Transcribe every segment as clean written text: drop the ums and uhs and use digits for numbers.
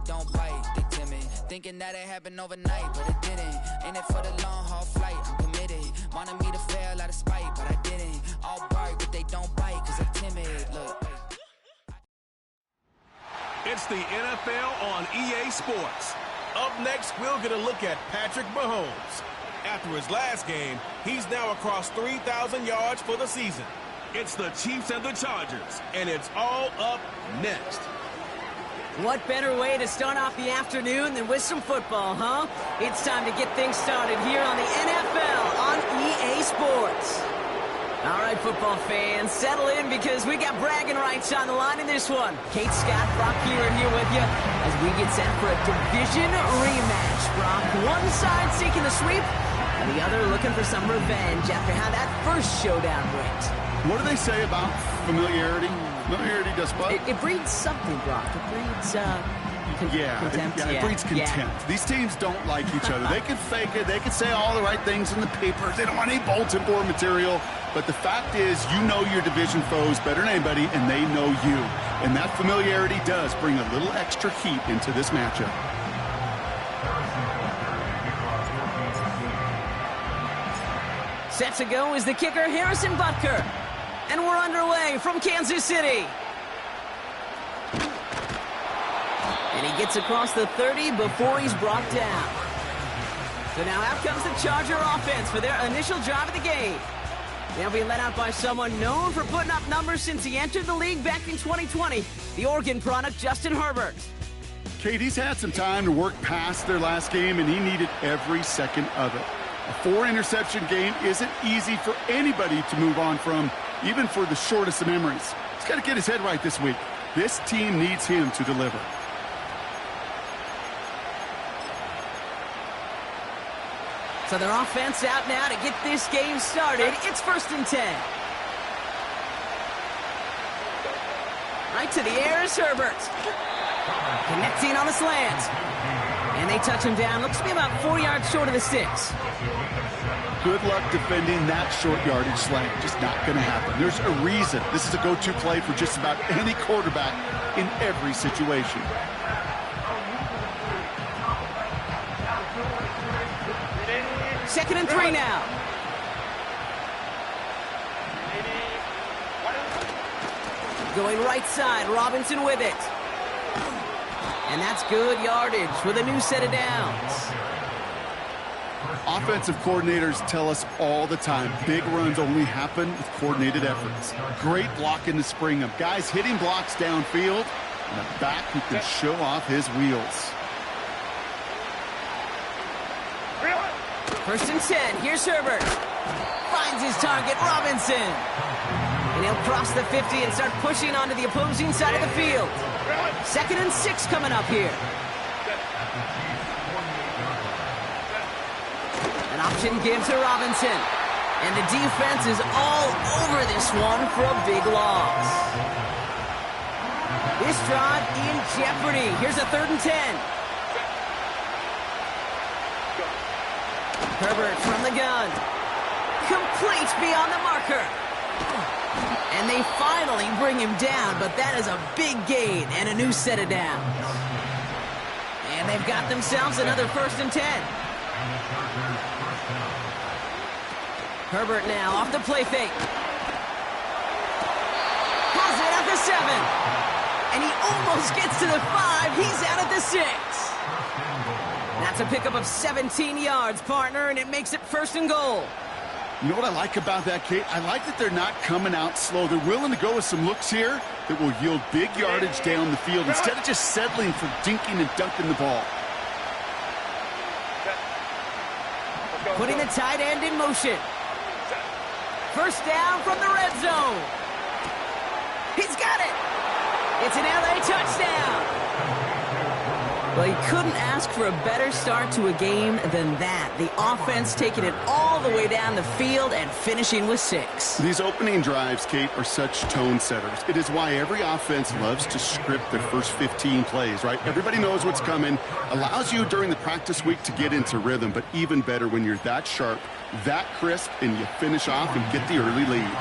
don't bite, they timid. Thinking that it happened overnight, but it didn't. In it for the long haul flight, I'm committed. Wanted me to fail out of spite, but I didn't. All bark, but they don't bite, cause they're timid. Look. It's the NFL on EA Sports. Up next, we'll get a look at Patrick Mahomes. After his last game, he's now across 3,000 yards for the season. It's the Chiefs and the Chargers, and it's all up next. What better way to start off the afternoon than with some football, huh? It's time to get things started here on the NFL on EA Sports. All right, football fans, settle in because we got bragging rights on the line in this one. Kate, Scott, Brock here with you as we get set for a division rematch. Brock, one side seeking the sweep, and the other looking for some revenge after how that first showdown went. What do they say about familiarity? Familiarity does what? It breeds something, Brock. It breeds, contempt. It breeds contempt. Yeah. These teams don't like each other. They can fake it. They can say all the right things in the papers. They don't want any bulletin board material. But the fact is, you know your division foes better than anybody, and they know you. And that familiarity does bring a little extra heat into this matchup. Set to go is the kicker, Harrison Butker. And we're underway from Kansas City. And he gets across the 30 before he's brought down. So now out comes the Charger offense for their initial drive of the game. They'll be led out by someone known for putting up numbers since he entered the league back in 2020, the Oregon product, Justin Herbert. Kate, he's had some time to work past their last game, and he needed every second of it. A 4-interception game isn't easy for anybody to move on from, even for the shortest of memories. He's got to get his head right this week. This team needs him to deliver. So their offense out now to get this game started. It's 1st and 10. Right to the air is Herbert. Connecting on the slant. And they touch him down. Looks to be about 4 yards short of the sticks. Good luck defending that short yardage slant. Just not going to happen. There's a reason. This is a go-to play for just about any quarterback in every situation. Second and 3 now. Going right side, Robinson with it. And that's good yardage with a new set of downs. Offensive coordinators tell us all the time, big runs only happen with coordinated efforts. Great blocking to spring them. Guys hitting blocks downfield, and a back who can show off his wheels. 1st and 10. Here's Herbert. Finds his target, Robinson. And he'll cross the 50 and start pushing onto the opposing side of the field. 2nd and 6 coming up here. An option given to Robinson. And the defense is all over this one for a big loss. This drive in jeopardy. Here's a 3rd and 10. Herbert from the gun. Complete beyond the marker. And they finally bring him down, but that is a big gain and a new set of downs. And they've got themselves another 1st and 10. Herbert now off the play fake. Pulls it at the 7. And he almost gets to the 5. He's out at the 6. That's a pickup of 17 yards, partner, and it makes it 1st and goal. You know what I like about that, Kate? I like that they're not coming out slow. They're willing to go with some looks here that will yield big yardage down the field instead of just settling for dinking and dunking the ball. Putting the tight end in motion. 1st down from the red zone. He's got it. It's an LA touchdown. Well, he couldn't ask for a better start to a game than that. The offense taking it all the way down the field and finishing with 6. These opening drives, Kate, are such tone setters. It is why every offense loves to script their first 15 plays, right? Everybody knows what's coming. Allows you during the practice week to get into rhythm, but even better when you're that sharp, that crisp, and you finish off and get the early lead.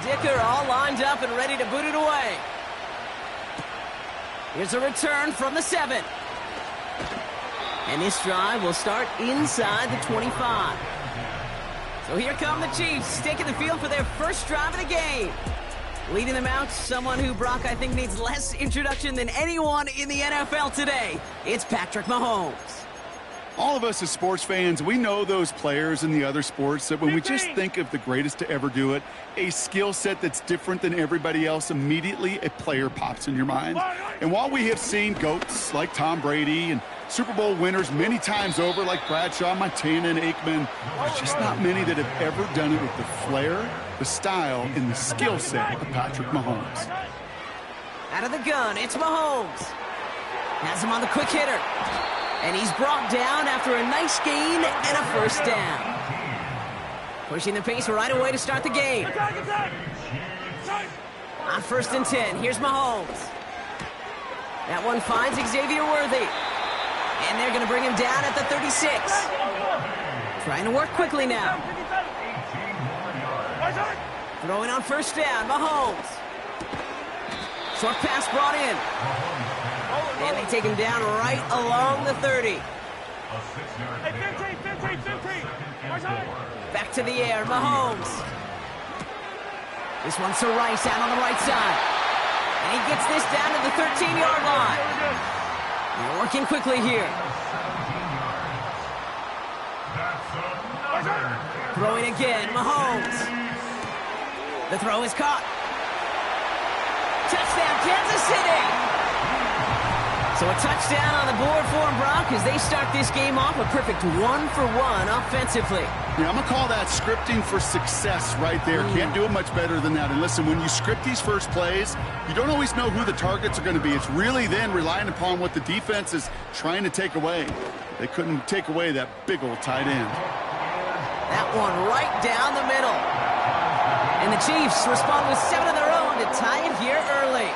Dicker all lined up and ready to boot it away. Here's a return from the 7. And this drive will start inside the 25. So here come the Chiefs, taking the field for their first drive of the game. Leading them out, someone who, Brock, I think needs less introduction than anyone in the NFL today. It's Patrick Mahomes. All of us as sports fans, we know those players in the other sports that when we just think of the greatest to ever do it, a skill set that's different than everybody else, immediately a player pops in your mind. And while we have seen GOATs like Tom Brady and Super Bowl winners many times over like Bradshaw, Montana, and Aikman, there's just not many that have ever done it with the flair, the style, and the skill set of Patrick Mahomes. Out of the gun, it's Mahomes. Has him on the quick hitter. And he's brought down after a nice gain and a first down. Pushing the pace right away to start the game. On 1st and 10, here's Mahomes. That one finds Xavier Worthy. And they're going to bring him down at the 36. Trying to work quickly now. Throwing on 1st down, Mahomes. Short pass brought in. And they take him down right along the 30. Back to the air, Mahomes. This one's to Rice out on the right side. And he gets this down to the 13-yard line. They're working quickly here. Throwing again, Mahomes. The throw is caught. Touchdown, Kansas City! So a touchdown on the board for them, Brock, as they start this game off a perfect 1-for-1 offensively. Yeah, I'm going to call that scripting for success right there. Can't do it much better than that. And listen, when you script these first plays, you don't always know who the targets are going to be. It's really then relying upon what the defense is trying to take away. They couldn't take away that big old tight end. That one right down the middle. And the Chiefs respond with 7 of their own to tie it here early.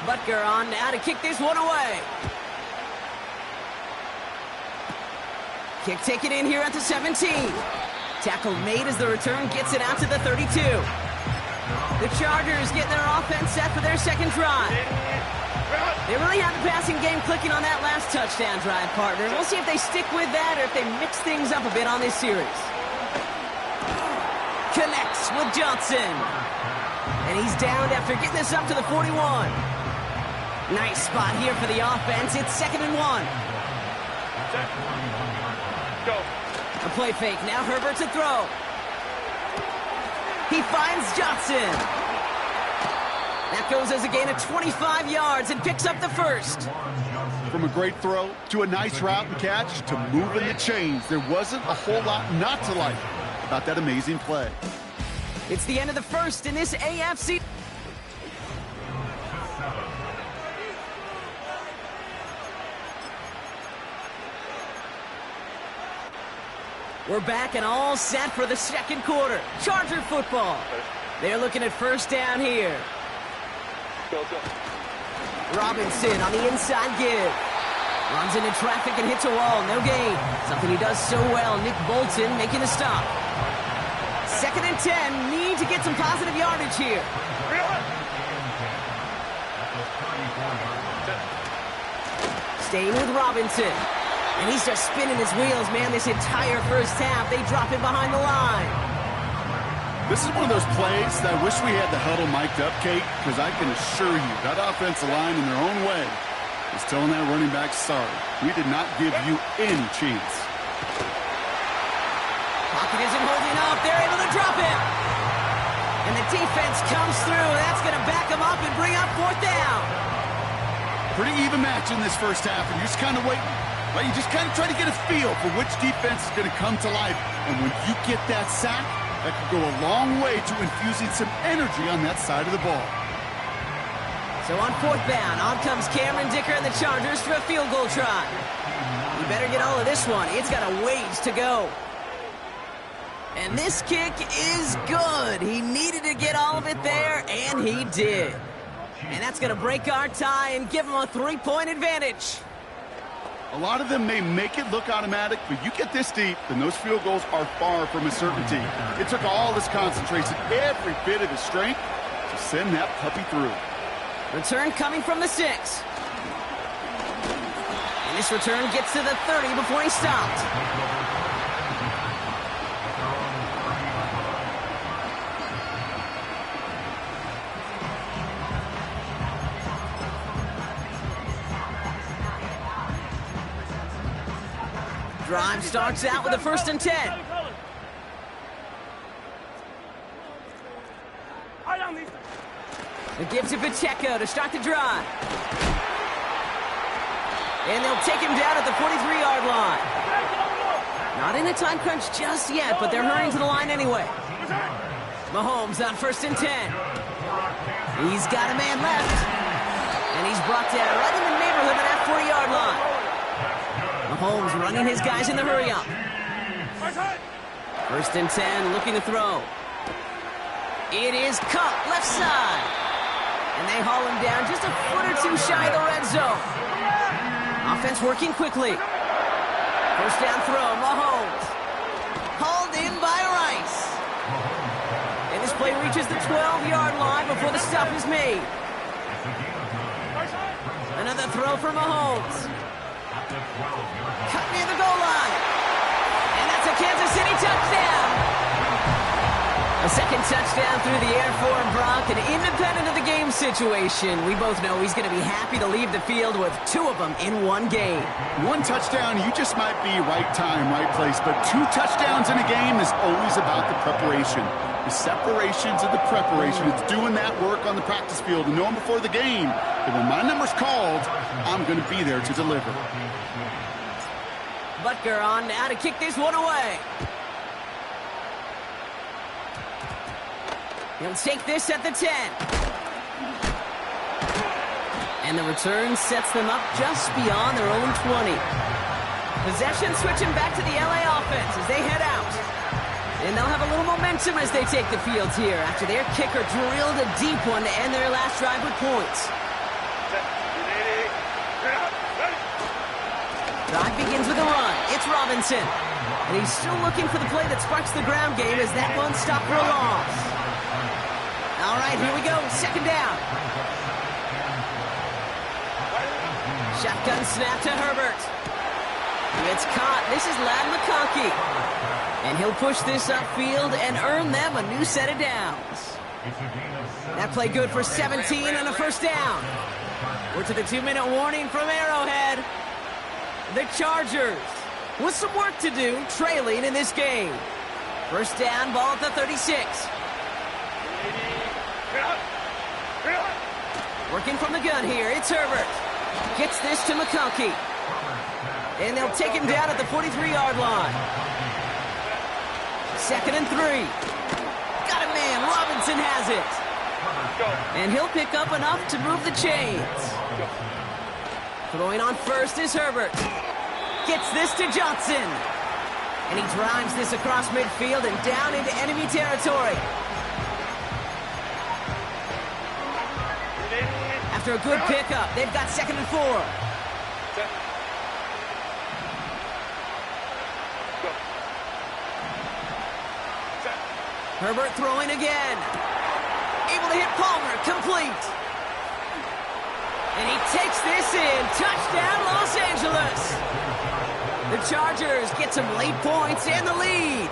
Butker on now to kick this one away. Kick taken in here at the 17. Tackle made as the return gets it out to the 32. The Chargers getting their offense set for their second drive. They really have the passing game clicking on that last touchdown drive, partner. We'll see if they stick with that or if they mix things up a bit on this series. Connects with Johnson. And he's downed after getting this up to the 41. Nice spot here for the offense. It's 2nd and 1. Go. A play fake. Now Herbert to throw. He finds Johnson. That goes as a gain of 25 yards and picks up the first. From a great throw to a nice route and catch to moving the chains, there wasn't a whole lot not to like about that amazing play. It's the end of the first in this AFC. We're back and all set for the second quarter. Charger football. They're looking at 1st down here. Go. Robinson on the inside give. Runs into traffic and hits a wall. No gain. Something he does so well. Nick Bolton making a stop. 2nd and 10. Need to get some positive yardage here. Staying with Robinson. And he's just spinning his wheels, man, this entire first half. They drop him behind the line. This is one of those plays that I wish we had the huddle mic'd up, Kate, because I can assure you that offensive line in their own way is telling that running back, sorry, we did not give you any chance. Pocket isn't holding up. They're able to drop him. And the defense comes through. That's going to back him up and bring up 4th down. Pretty even match in this first half, and you're just kind of waiting. Right? You just kind of try to get a feel for which defense is going to come to life. And when you get that sack, that could go a long way to infusing some energy on that side of the ball. So on 4th down, on comes Cameron Dicker and the Chargers for a field goal try. You better get all of this one. It's got a ways to go. And this kick is good. He needed to get all of it there, and he did. And that's going to break our tie and give him a 3-point advantage. A lot of them may make it look automatic, but you get this deep, and those field goals are far from a certainty. It took all his concentration, every bit of his strength, to send that puppy through. Return coming from the 6. And this return gets to the 30 before he stopped. Drive starts out with a 1st and 10. It gives to Pacheco to start the drive. And they'll take him down at the 43-yard line. Not in a time crunch just yet, but they're hurrying to the line anyway. Mahomes on 1st and 10. He's got a man left. And he's brought down right in the neighborhood of that 40-yard line. Mahomes running his guys in the hurry-up. 1st and 10, looking to throw. It is caught left side. And they haul him down just a foot or two shy of the red zone. Offense working quickly. 1st down throw, Mahomes. Hauled in by Rice. And this play reaches the 12-yard line before the stop is made. Another throw for Mahomes. Cut near the goal line. And that's a Kansas City touchdown. A second touchdown through the air for Brock, and independent of the game situation, we both know he's going to be happy to leave the field with 2 of them in one game. 1 touchdown, you just might be right time, right place, but 2 touchdowns in a game is always about the preparation. The separations and the preparation. It's doing that work on the practice field and knowing before the game that when my number's called, I'm going to be there to deliver. Butker on now to kick this one away. He'll take this at the 10. And the return sets them up just beyond their own 20. Possession switching back to the LA offense as they head out. And they'll have a little momentum as they take the field here after their kicker drilled a deep one to end their last drive with points. Drive begins with a run. It's Robinson. And he's still looking for the play that sparks the ground game as that one stopped for a loss. All right, here we go. 2nd down. Shotgun snap to Herbert. It's caught. This is Ladd McConkey. And he'll push this upfield and earn them a new set of downs. That play good for 17 and a 1st down. We're to the 2-minute warning from Arrowhead. The Chargers with some work to do, trailing in this game. 1st down, ball at the 36. Working from the gun here, it's Herbert. Gets this to McConkey. And they'll take him down at the 43-yard line. 2nd and 3. Got a man, Robinson has it. And he'll pick up enough to move the chains. Throwing on 1st is Herbert. Gets this to Johnson. And he drives this across midfield and down into enemy territory. After a good pickup, they've got 2nd and 4. Herbert throwing again. Able to hit Palmer, complete. And he takes this in. Touchdown, Los Angeles. The Chargers get some late points and the lead.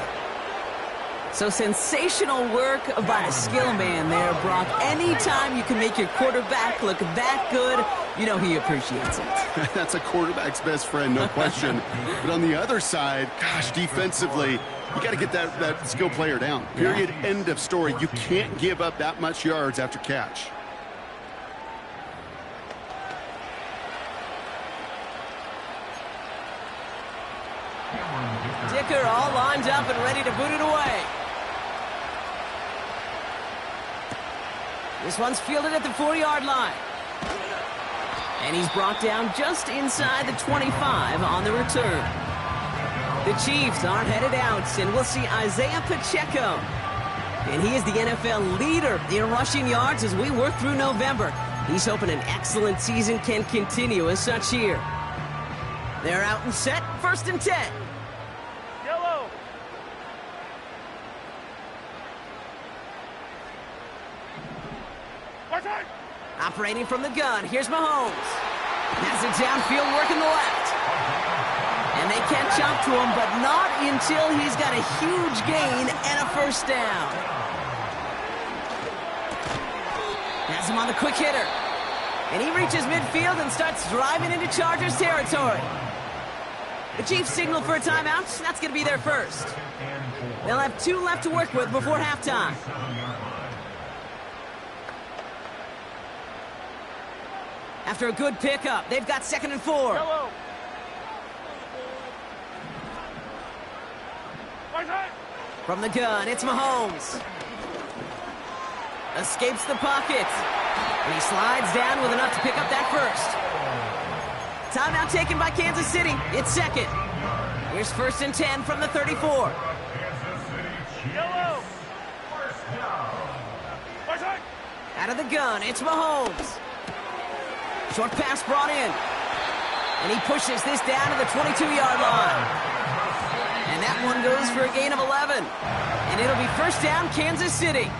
So sensational work by a skill man there, Brock. Anytime you can make your quarterback look that good, you know he appreciates it. That's a quarterback's best friend, no question. But on the other side, gosh, defensively, you got to get that skill player down. Period, end of story. You can't give up that much yards after catch. Dicker all lined up and ready to boot it away. This one's fielded at the 4-yard line. And he's brought down just inside the 25 on the return. The Chiefs aren't headed out, and we'll see Isaiah Pacheco. And he is the NFL leader in rushing yards as we work through November. He's hoping an excellent season can continue as such here. They're out and set, 1st and 10. Yellow. Operating from the gun, here's Mahomes. Has it downfield, working the left. And they can't jump to him, but not until he's got a huge gain and a first down. Has him on the quick hitter. And he reaches midfield and starts driving into Chargers territory. The Chiefs signal for a timeout. That's going to be their first. They'll have 2 left to work with before halftime. After a good pickup, they've got 2nd and 4. Yellow. From the gun, it's Mahomes. Escapes the pocket. And he slides down with enough to pick up that first. Timeout taken by Kansas City. It's 2nd. Here's 1st and 10 from the 34. Yellow. Out of the gun, it's Mahomes. Short pass brought in. And he pushes this down to the 22-yard line. And that one goes for a gain of 11. And it'll be first down, Kansas City.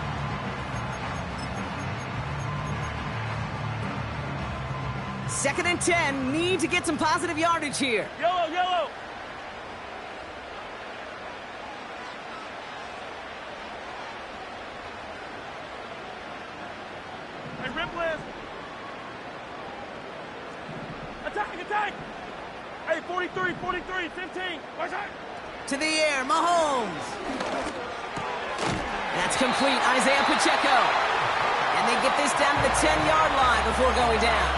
Second and 10, need to get some positive yardage here. Yellow, yellow. Hey, Ripland. Attack, attack. Hey, 43, 43, 15. Watch out. To the air, Mahomes. That's complete, Isaiah Pacheco. And they get this down to the 10-yard line before going down.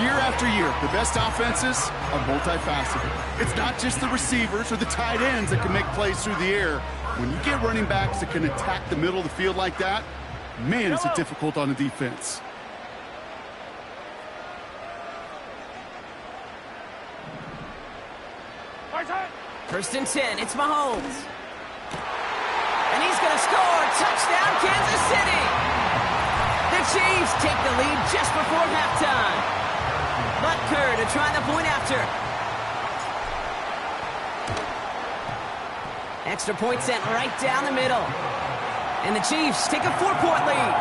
Year after year, the best offenses are multifaceted. It's not just the receivers or the tight ends that can make plays through the air. When you get running backs that can attack the middle of the field like that, man, is it difficult on the defense. First and 10, it's Mahomes. And he's going to score. Touchdown, Kansas City. The Chiefs take the lead just before halftime. Butker to try the point after. Extra point sent right down the middle. And the Chiefs take a 4-point lead.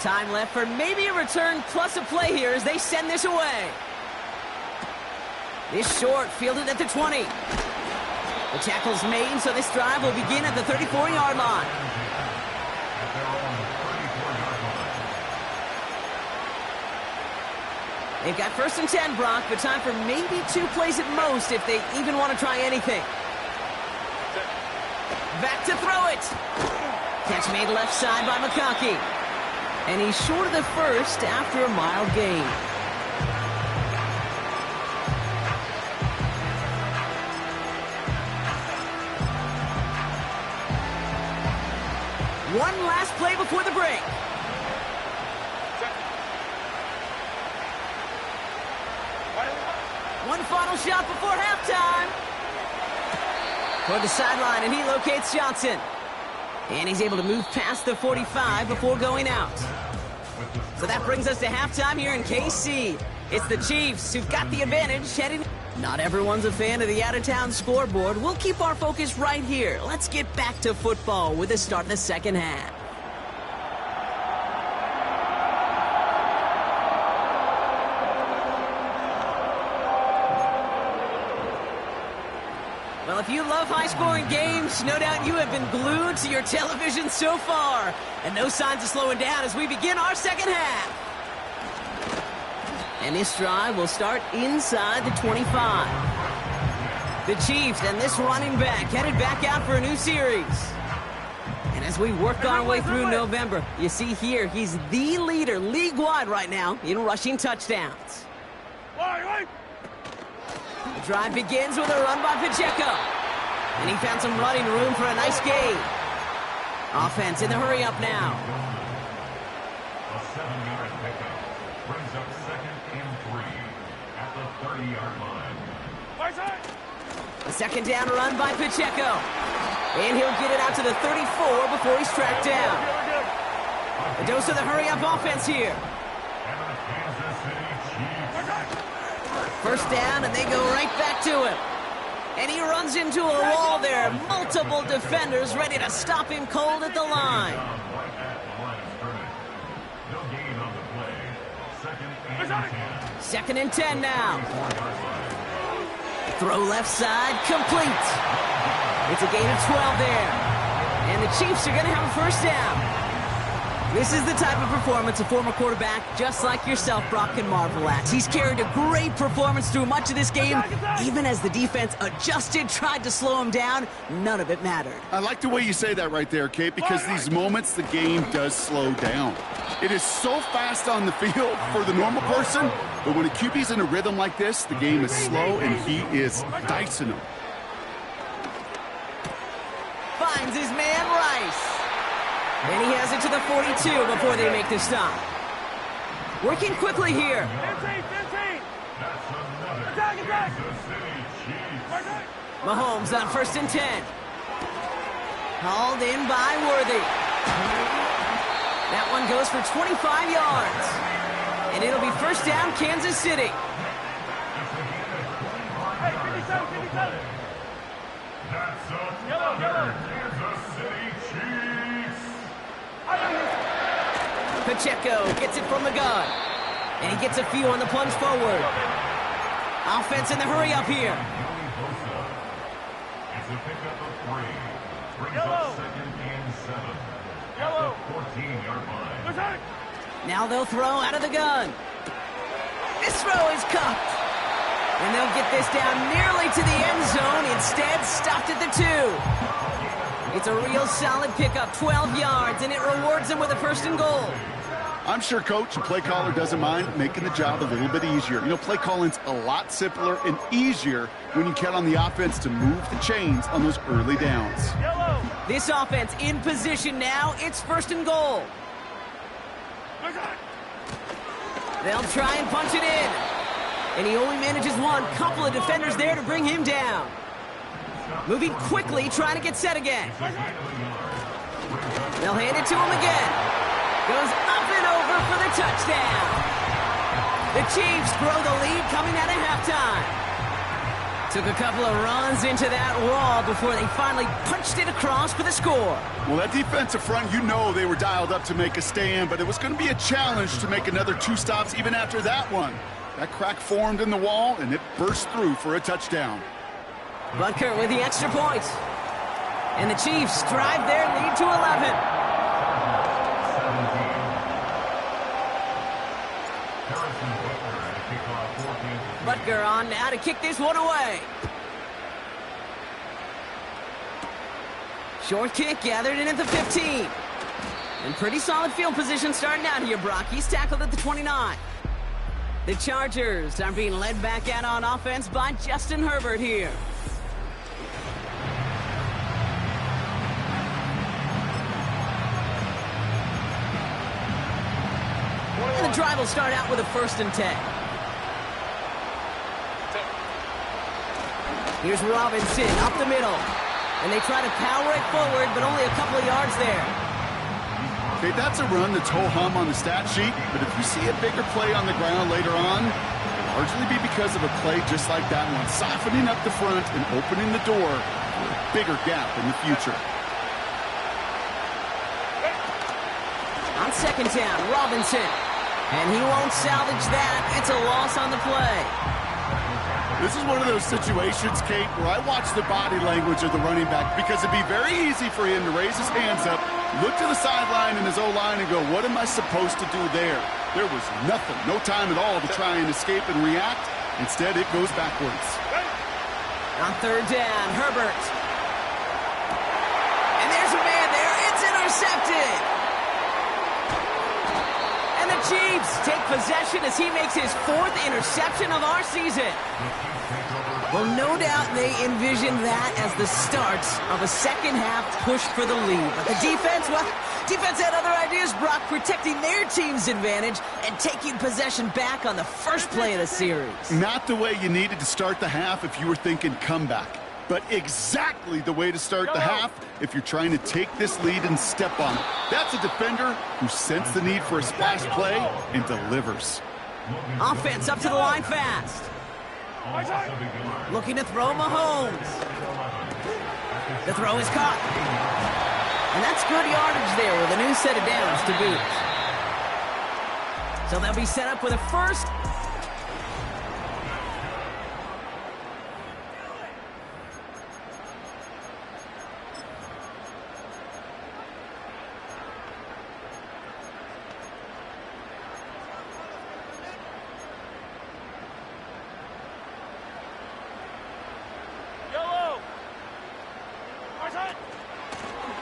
Time left for maybe a return plus a play here as they send this away. This short, fielded at the 20. The tackle's made, so this drive will begin at the 34-yard line. They've got 1st and 10, Brock, but time for maybe 2 plays at most if they even want to try anything. Back to throw it. Catch made left side by McConkey. And he's short of the first after a mild gain. One last play before the break. One final shot before halftime. Toward the sideline, and he locates Johnson. And he's able to move past the 45 before going out. So that brings us to halftime here in KC. It's the Chiefs who've got the advantage heading. Not everyone's a fan of the out-of-town scoreboard. We'll keep our focus right here. Let's get back to football with the start of the second half. Well, if you love high-scoring games, no doubt you have been glued to your television so far. And no signs of slowing down as we begin our second half. And this drive will start inside the 25. The Chiefs and this running back headed back out for a new series. And as we work our way through November, you see here, he's the leader league-wide right now in rushing touchdowns. The drive begins with a run by Pacheco. And he found some running room for a nice gain. Offense in the hurry-up now. A 7-yard pickup brings up 2nd and 3 at the 30-yard line. A second down run by Pacheco. And he'll get it out to the 34 before he's tracked down. A dose of the hurry-up offense here. Kansas City Chiefs. First down, and they go right back to him. And he runs into a wall there. Multiple defenders ready to stop him cold at the line. Right at the line of scrimmage. No gain on the play. Second and 10. 2nd and 10 now. 4-yard line. Throw left side, complete. It's a gain of 12 there. And the Chiefs are going to have a first down. This is the type of performance a former quarterback, just like yourself, Brock, can marvel at. He's carried a great performance through much of this game. Even as the defense adjusted, tried to slow him down, none of it mattered. I like the way you say that right there, Kate, because these moments the game does slow down. It is so fast on the field for the normal person, but when a QB's in a rhythm like this, the game is slow and he is dicing them. Finds his man Rice. And he has it to the 42 before they make the stop. Working quickly here. 15, 15. That's another Attack, attack. Kansas City Chiefs. Mahomes on 1st and 10. Hauled in by Worthy. That one goes for 25 yards. And it'll be first down, Kansas City. Hey, 57, 57. That's another Kansas City Chiefs. Pacheco gets it from the gun. And he gets a few on the plunge forward. Offense in the hurry up here. It's a pickup of 3. Brings Yellow. up 2nd and 7. Yellow. At the 14-yard line. Attack. Now they'll throw out of the gun. This throw is cupped. And they'll get this down nearly to the end zone. Instead, stopped at the 2. It's a real solid pickup, 12 yards, and it rewards them with a 1st and goal. I'm sure Coach and play caller doesn't mind making the job a little bit easier. You know, play calling's a lot simpler and easier when you count on the offense to move the chains on those early downs. Yellow. This offense in position now. It's 1st and goal. Attack. They'll try and punch it in. And he only manages one. Couple of defenders there to bring him down. Moving quickly, trying to get set again. They'll hand it to him again. Goes up and over for the touchdown. The Chiefs grow the lead coming out of halftime. Took a couple of runs into that wall before they finally punched it across for the score. Well, that defensive front, you know they were dialed up to make a stand, but it was going to be a challenge to make another 2 stops even after that one. That crack formed in the wall, and it burst through for a touchdown. Butker with the extra point. And the Chiefs drive their lead to 11. 17. Butker on now to kick this one away. Short kick gathered in at the 15. And pretty solid field position starting out here, Brock. He's tackled at the 29. The Chargers are being led back out on offense by Justin Herbert here. And the drive will start out with a 1st and 10. Here's Robinson up the middle. And they try to power it forward, but only a couple of yards there. Okay, that's a run that's ho-hum on the stat sheet, but if you see a bigger play on the ground later on, it'll largely be because of a play just like that one, softening up the front and opening the door for a bigger gap in the future. On 2nd down, Robinson. And he won't salvage that. It's a loss on the play. This is one of those situations, Kate, where I watch the body language of the running back because it'd be very easy for him to raise his hands up, look to the sideline in his O-line and go, what am I supposed to do there? There was nothing, no time at all to try and escape and react. Instead, it goes backwards. On 3rd down, Herbert. And there's a man there. It's intercepted. And the Chiefs take possession as he makes his 4th interception of our season. Well, no doubt they envisioned that as the start of a second-half push for the lead. But the defense, well, defense had other ideas, Brock, protecting their team's advantage and taking possession back on the first play of the series. Not the way you needed to start the half if you were thinking comeback, but exactly the way to start the half if you're trying to take this lead and step on it. That's a defender who sensed the need for a splash play and delivers. Offense up to the line fast. Looking to throw Mahomes. The throw is caught. And that's good yardage there with a new set of downs to boot. So they'll be set up with a first.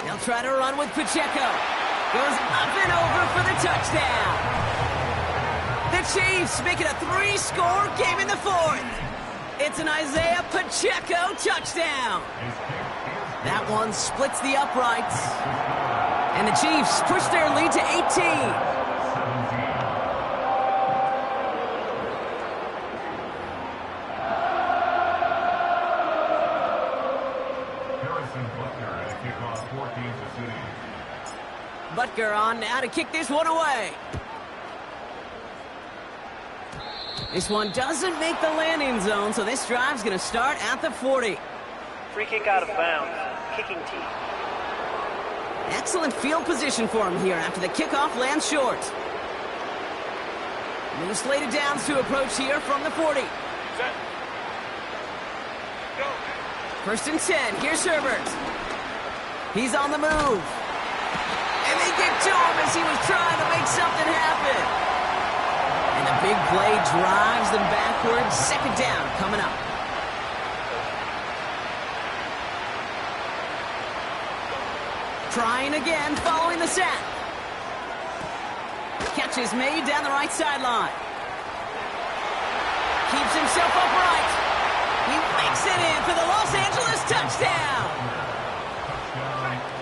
They'll try to run with Pacheco. Goes up and over for the touchdown. The Chiefs make it a 3-score game in the fourth. It's an Isaiah Pacheco touchdown. That one splits the uprights. And the Chiefs push their lead to 18. Butker on now to kick this one away. This one doesn't make the landing zone, so this drive's going to start at the 40. Free kick out of bounds. Kicking team. Excellent field position for him here after the kickoff lands short. New slated downs to approach here from the 40. Set. Go. First and 10. Here's Herbert. He's on the move. And they get to him as he was trying to make something happen. And the big play drives them backwards. Second down coming up. Trying again following the sack. Catch is made down the right sideline. Keeps himself upright. He makes it in for the Los Angeles touchdown.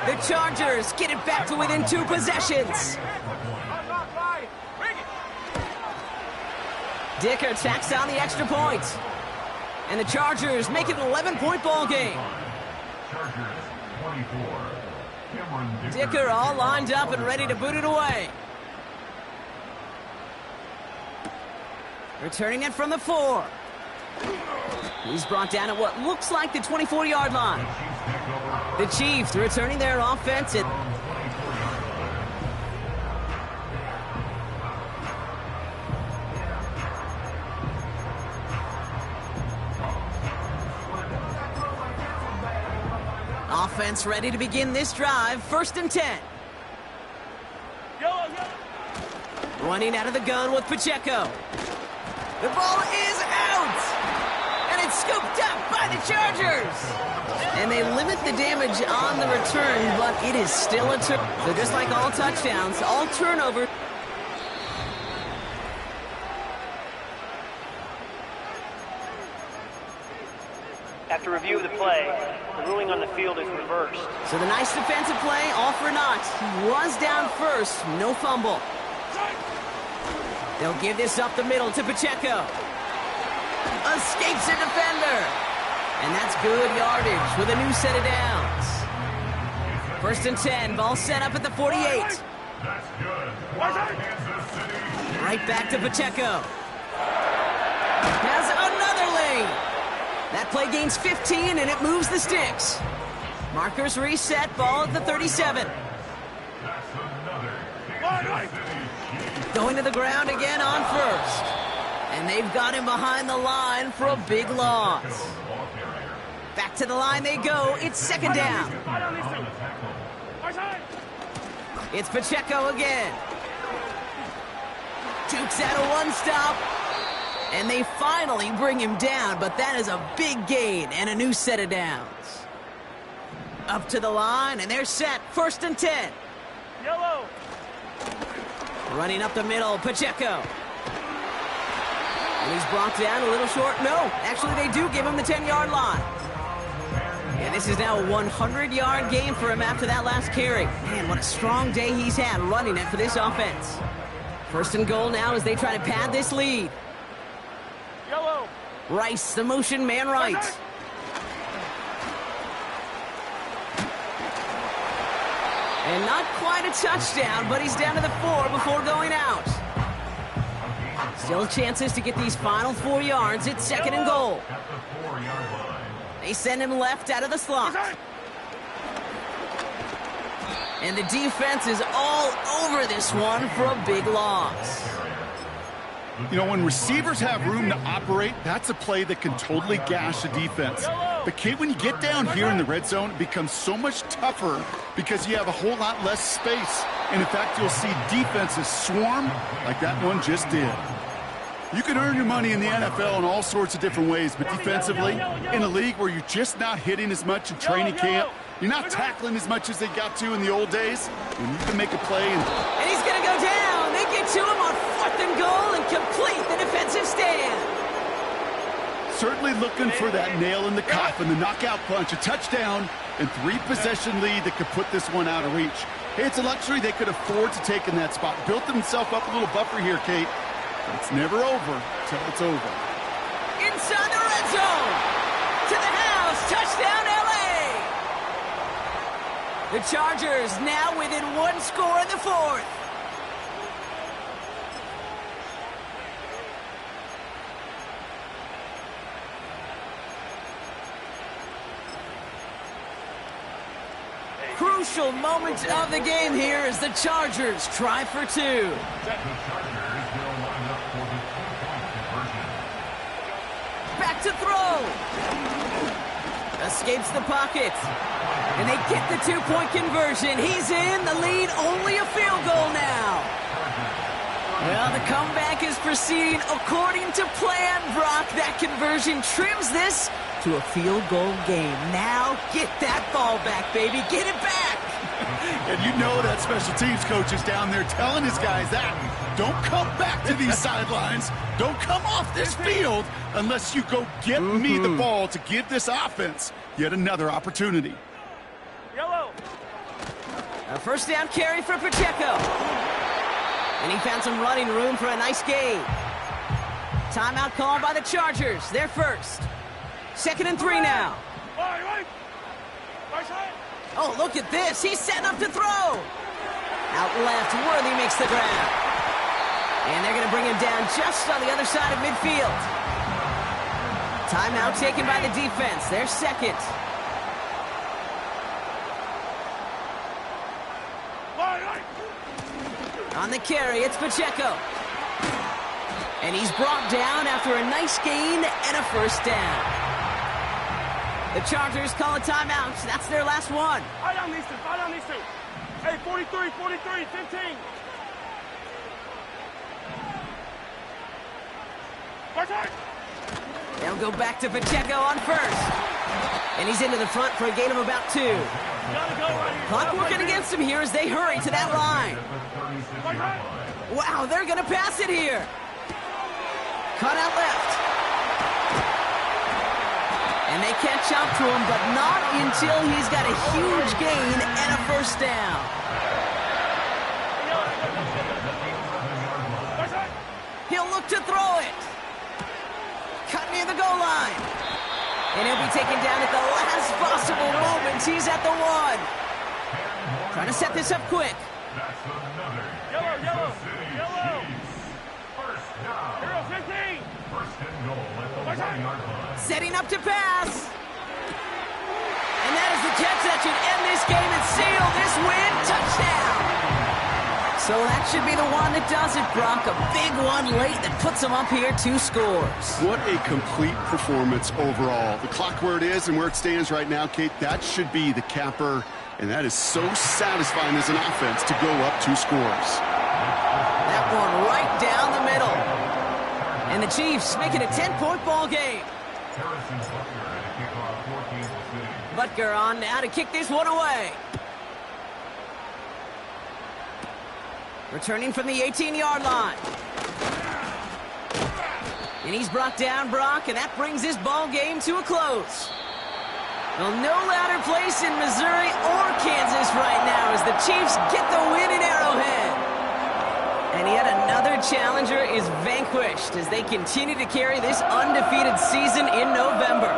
The Chargers get it back to within 2 possessions. Dicker tacks on the extra point. And the Chargers make it an 11-point ball game. Dicker all lined up and ready to boot it away. Returning it from the 4. He's brought down at what looks like the 24-yard line. The Chiefs returning their offense at offense ready to begin this drive. First and 10. Running out of the gun with Pacheco. The ball is out! And it's scooped up by the Chargers! And they limit the damage on the return, but it is still a turn. So just like all touchdowns, all turnover. After review of the play, the ruling on the field is reversed. So the nice defensive play, all for naught. He was down first, no fumble. They'll give this up the middle to Pacheco. Escapes a defender. And that's good yardage with a new set of downs. First and 10, ball set up at the 48. Right back to Pacheco. Has another lane. That play gains 15 and it moves the sticks. Markers reset, ball at the 37. Going to the ground again on first. And they've got him behind the line for a big loss. Back to the line they go. It's second down. It's Pacheco again. Dukes out a one-stop. And they finally bring him down, but that is a big gain and a new set of downs. Up to the line, and they're set. First and 10. Yellow. Running up the middle, Pacheco. And he's brought down a little short. No, actually they do give him the 10-yard line. And this is now a 100-yard game for him after that last carry. Man, what a strong day he's had running it for this offense. First and goal now as they try to pad this lead. Yellow. Rice, the motion man right. And not quite a touchdown, but he's down to the 4 before going out. Still chances to get these final 4 yards. It's 2nd and goal. At the 4-yard line. They send him left out of the slot. And the defense is all over this one for a big loss. You know, when receivers have room to operate, that's a play that can totally gash a defense. But, Kate, when you get down here in the red zone, it becomes so much tougher because you have a whole lot less space. And, in fact, you'll see defenses swarm like that one just did. You can earn your money in the NFL in all sorts of different ways, but defensively, in a league where you're just not hitting as much in training camp, you're not tackling as much as they got to in the old days, when you can make a play. And he's going to go down. They get to him on 4th and goal and complete the defensive stand. Certainly looking for that nail in the coffin, the knockout punch, a touchdown, and 3-possession lead that could put this one out of reach. Hey, it's a luxury they could afford to take in that spot. Built himself up a little buffer here, Kate. But it's never over till it's over. Inside the red zone. To the house. Touchdown, L.A. The Chargers now within 1 score in the 4th. Crucial moment of the game here as the Chargers try for 2. The Chargers will line up for the 2-point conversion. Back to throw. Escapes the pocket. And they get the 2-point conversion. He's in. The lead, only a field goal now. Well, the comeback is proceeding according to plan, Brock. That conversion trims this to a field goal game. Now, get that ball back, baby. Get it back. And you know that special teams coach is down there telling his guys that. Don't come back to these sidelines. Don't come off this field unless you go get me the ball to give this offense yet another opportunity. Yellow. A first down carry for Pacheco. And he found some running room for a nice gain. Timeout called by the Chargers. They're first. 2nd and 3 now. Right side. Oh, look at this. He's setting up to throw. Out left, Worthy makes the grab. And they're going to bring him down just on the other side of midfield. Timeout taken by the defense. They're second. Right. On the carry, it's Pacheco. And he's brought down after a nice gain and a first down. The Chargers call a timeout. That's their last one. Fight on these two. Hey, 43, 15. Right side. They'll go back to Pacheco on first. And he's into the front for a gain of about 2. Gotta go right here. Clock working against him here as they hurry to that line. Right side. Wow, they're going to pass it here. Cut out left. And they catch up to him, but not until he's got a huge gain and a first down. He'll look to throw it. Cut near the goal line. And he'll be taken down at the last possible moment. He's at the 1. Trying to set this up quick. Yellow. First down. Hero 15. First and goal at the 1-yard line. Setting up to pass. And that is the catch that should end this game and seal this win. Touchdown. So that should be the one that does it, Brock. A big one late that puts them up here 2 scores. What a complete performance overall. The clock where it is and where it stands right now, Kate, that should be the capper. And that is so satisfying as an offense to go up 2 scores. That one right down the middle. And the Chiefs making a 10-point ball game. Butker on now to kick this one away. Returning from the 18-yard line. And he's brought down, Brock, and that brings this ball game to a close. Well, no louder place in Missouri or Kansas right now as the Chiefs get the win in Arrowhead. And yet another challenger is vanquished as they continue to carry this undefeated season in November.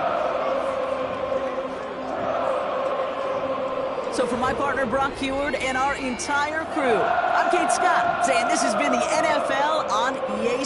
So for my partner, Brock Heward, and our entire crew, I'm Kate Scott, saying this has been the NFL on EA